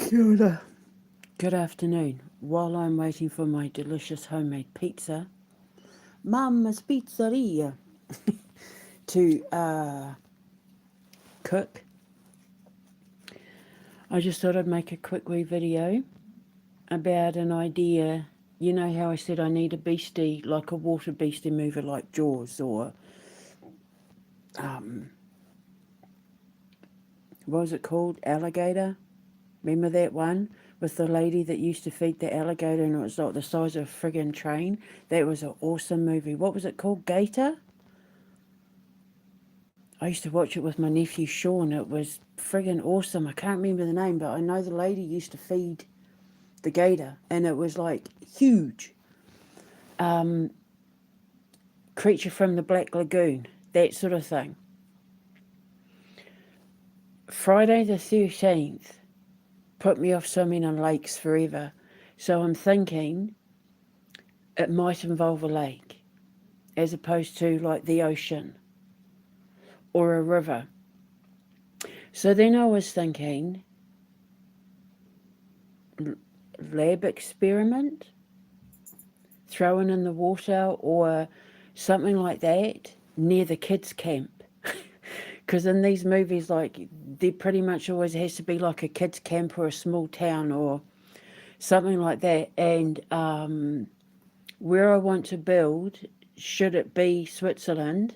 Kia ora. Good afternoon. While I'm waiting for my delicious homemade pizza, Mama's Pizzeria, to cook, I just thought I'd make a quick wee video about an idea. You know how I said I need a beastie, like a water beastie mover like Jaws, or what was it called? Alligator? Remember that one? With the lady that used to feed the alligator and it was like the size of a friggin' train? That was an awesome movie. What was it called? Gator? I used to watch it with my nephew Sean. It was friggin' awesome. I can't remember the name, but I know the lady used to feed the gator, and it was like huge. Creature from the Black Lagoon, that sort of thing. Friday the 13th put me off swimming in lakes forever, so I'm thinking it might involve a lake as opposed to like the ocean or a river. So then I was thinking lab experiment, thrown in the water or something like that near the kids' camp. Because in these movies, like, there pretty much always has to be like a kids' camp or a small town or something like that. And where I want to build, should it be Switzerland,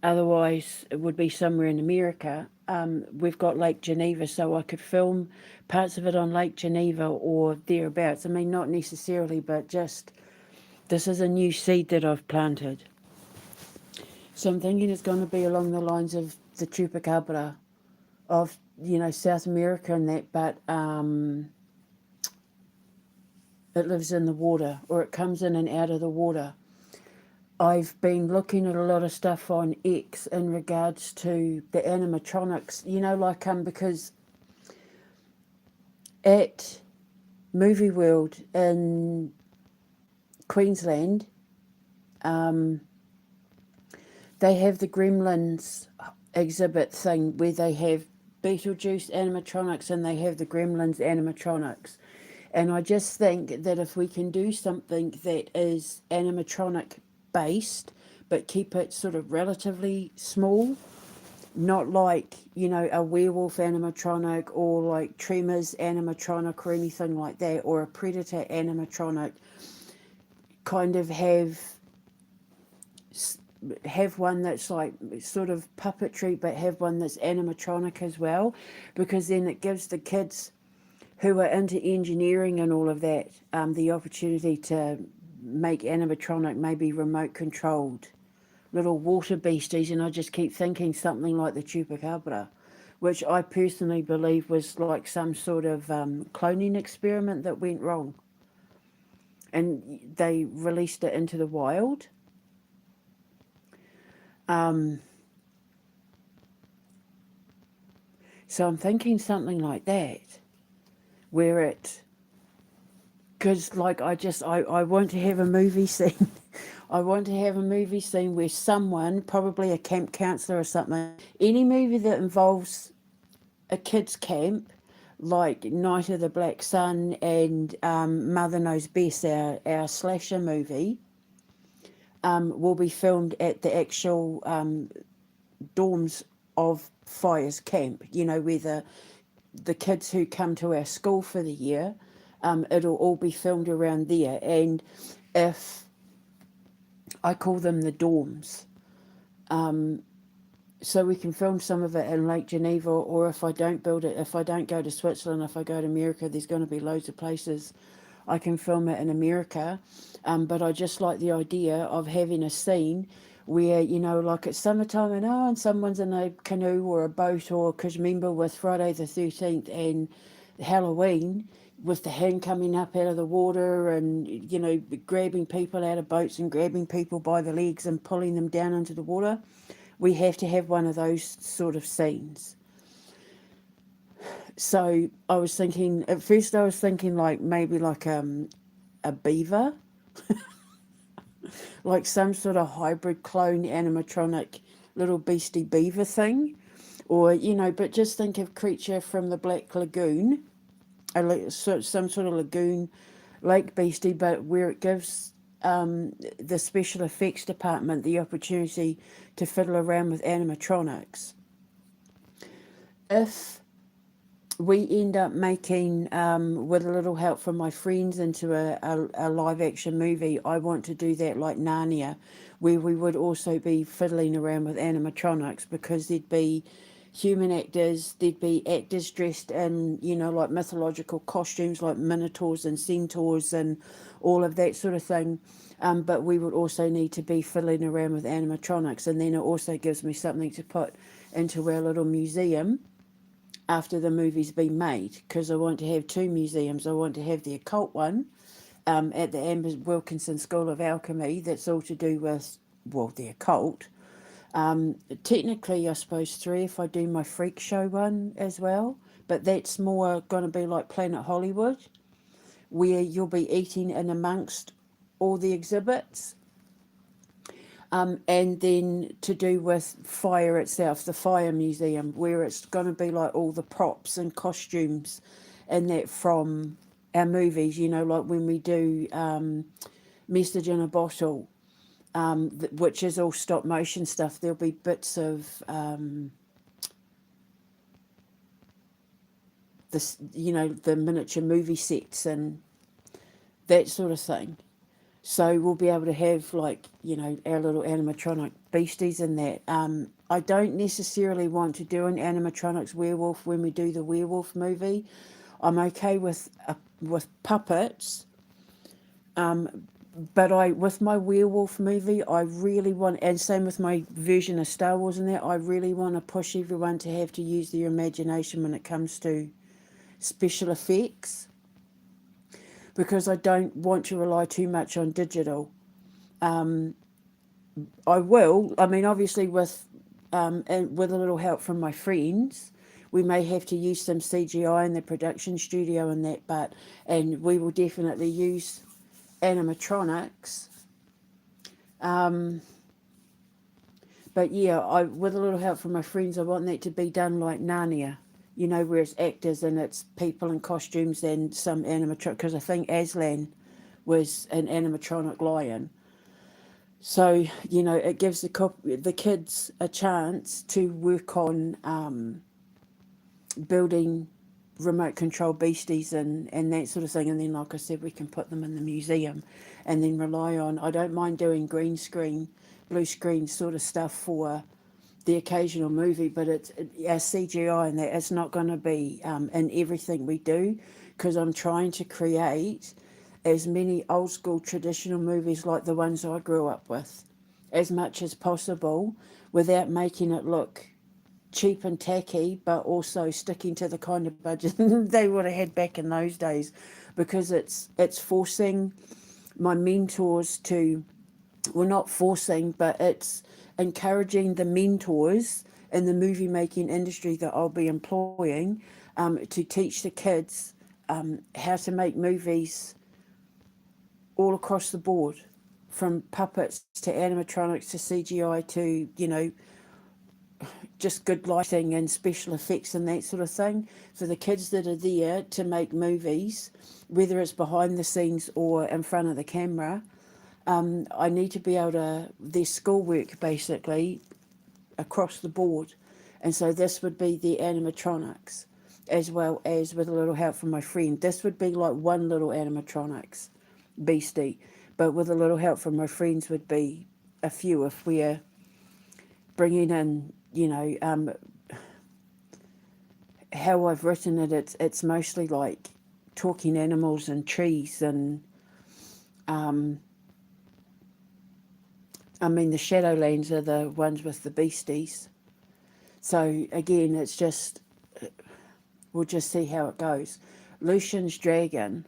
otherwise it would be somewhere in America. We've got Lake Geneva, so I could film parts of it on Lake Geneva or thereabouts. I mean, not necessarily, but just this is a new seed that I've planted. So I'm thinking it's going to be along the lines of the chupacabra of, South America and that, but it lives in the water or it comes in and out of the water. I've been looking at a lot of stuff on X in regards to the animatronics, because at Movie World in Queensland, they have the Gremlins exhibit thing where they have Beetlejuice animatronics and they have the Gremlins animatronics. And I just think that if we can do something that is animatronic based, but keep it sort of relatively small, not like, a werewolf animatronic or like Tremors animatronic or anything like that, or a Predator animatronic, kind of have one that's like sort of puppetry, but have one that's animatronic as well, because then it gives the kids who are into engineering and all of that the opportunity to make animatronic, maybe remote controlled little water beasties. And I just keep thinking something like the chupacabra, which I personally believe was like some sort of cloning experiment that went wrong, and they released it into the wild. So I'm thinking something like that, where it, because like I want to have a movie scene. I want to have a movie scene where someone, probably a camp counselor or something, any movie that involves a kids' camp, like Night of the Black Sun and Mother Knows Best, our slasher movie, will be filmed at the actual dorms of Fire's camp, where the kids who come to our school for the year, it'll all be filmed around there. And if I call them the dorms, so we can film some of it in Lake Geneva, or if I don't build it, if I don't go to Switzerland, if I go to America, there's going to be loads of places I can film it in America. But I just like the idea of having a scene where, like it's summertime and someone's in a canoe or a boat, or because remember with Friday the 13th and Halloween, with the hand coming up out of the water and, grabbing people out of boats and grabbing people by the legs and pulling them down into the water. We have to have one of those sort of scenes. So I was thinking, at first I was thinking like maybe like a beaver, like some sort of hybrid clone animatronic little beastie beaver thing. Or, but just think of Creature from the Black Lagoon, some sort of lagoon, lake beastie, but where it gives the special effects department the opportunity to fiddle around with animatronics. If we end up making, with a little help from my friends, into a live action movie, I want to do that like Narnia, where we would also be fiddling around with animatronics, because there'd be human actors, there'd be actors dressed in, like mythological costumes like minotaurs and centaurs and all of that sort of thing. But we would also need to be fiddling around with animatronics, and then it also gives me something to put into our little museum after the movie's been made, because I want to have two museums. I want to have the occult one at the Amber Wilkinson School of Alchemy, that's all to do with, well, the occult. Technically, I suppose three if I do my freak show one as well, but that's more going to be like Planet Hollywood, where you'll be eating in amongst all the exhibits. And then to do with fire itself, the fire museum, where it's going to be like all the props and costumes and that from our movies, like when we do Message in a Bottle, which is all stop motion stuff. There'll be bits of the miniature movie sets and that sort of thing. So we'll be able to have our little animatronic beasties in that. I don't necessarily want to do an animatronics werewolf when we do the werewolf movie. I'm okay with puppets. But with my werewolf movie, I really want, and same with my version of Star Wars and that, I really want to push everyone to have to use their imagination when it comes to special effects, because I don't want to rely too much on digital. I will, obviously and with a little help from my friends, we may have to use some CGI in the production studio and that, and we will definitely use animatronics. But yeah, with a little help from my friends, I want that to be done like Narnia, where it's actors and it's people in costumes and some animatronic, because I think Aslan was an animatronic lion. So, it gives the kids a chance to work on building remote control beasties and that sort of thing. And then, like I said, we can put them in the museum and then rely on, I don't mind doing green screen, blue screen sort of stuff for the occasional movie, but it's our CGI and that, it's not going to be in everything we do, because I'm trying to create as many old school traditional movies like the ones I grew up with as much as possible, without making it look cheap and tacky, but also sticking to the kind of budget they would have had back in those days, because it's forcing my mentors to, well, not forcing, but it's encouraging the mentors in the movie making industry that I'll be employing, to teach the kids how to make movies all across the board, from puppets to animatronics to CGI to, just good lighting and special effects and that sort of thing, for the kids that are there to make movies, whether it's behind the scenes or in front of the camera. I need to be able to, their schoolwork basically across the board. And so this would be the animatronics, as well as, with a little help from my friend, this would be like one little animatronics beastie, but with a little help from my friends would be a few, if we're bringing in, how I've written it, it's mostly like talking animals and trees and the Shadowlands are the ones with the beasties. So again, it's just, we'll just see how it goes. Lucian's dragon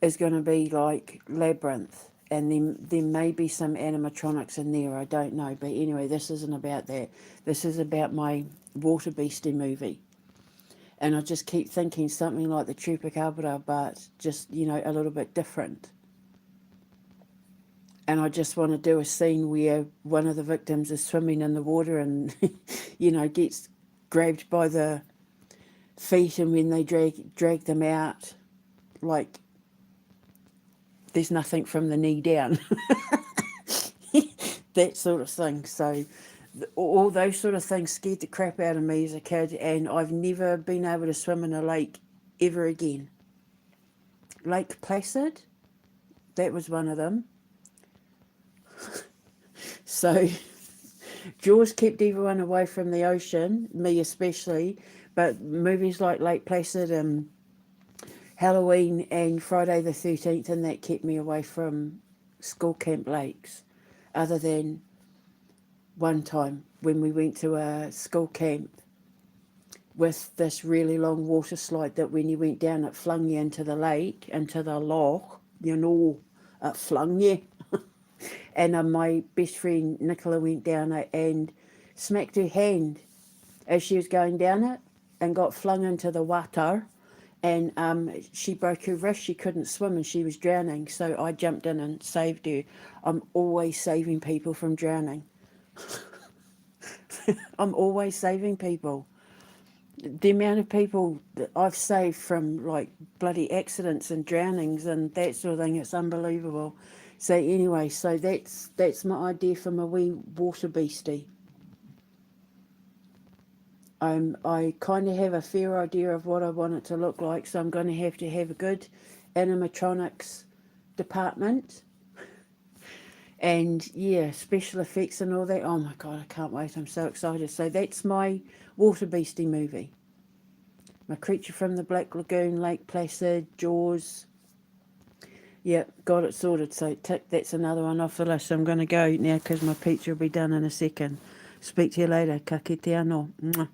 is going to be like Labyrinth, and then there may be some animatronics in there, I don't know. But anyway, this isn't about that. This is about my water beastie movie. And I just keep thinking something like the Chupacabra, but just, a little bit different. And I just want to do a scene where one of the victims is swimming in the water and, gets grabbed by the feet, and when they drag them out, like there's nothing from the knee down. That sort of thing. So all those sort of things scared the crap out of me as a kid, and I've never been able to swim in a lake ever again. Lake Placid, that was one of them. So Jaws kept everyone away from the ocean, me especially, but movies like Lake Placid and Halloween and Friday the 13th, and that kept me away from school camp lakes, other than one time when we went to a school camp with this really long water slide that when you went down it flung you into the lake, into the loch, it flung you. And my best friend Nicola went down it and smacked her hand as she was going down it and got flung into the water, and she broke her wrist. She couldn't swim and she was drowning, so I jumped in and saved her. I'm always saving people from drowning. I'm always saving people. The amount of people that I've saved from like bloody accidents and drownings and that sort of thing, it's unbelievable. So anyway, so that's my idea for my wee water beastie. I kind of have a fair idea of what I want it to look like, so I'm going to have a good animatronics department. And yeah, special effects and all that. Oh my God, I can't wait. I'm so excited. So that's my water beastie movie. My Creature from the Black Lagoon, Lake Placid, Jaws. Yep, got it sorted. So tick, that's another one off the list. So I'm going to go now because my pizza will be done in a second. Speak to you later. Ka kite anō. Mwah.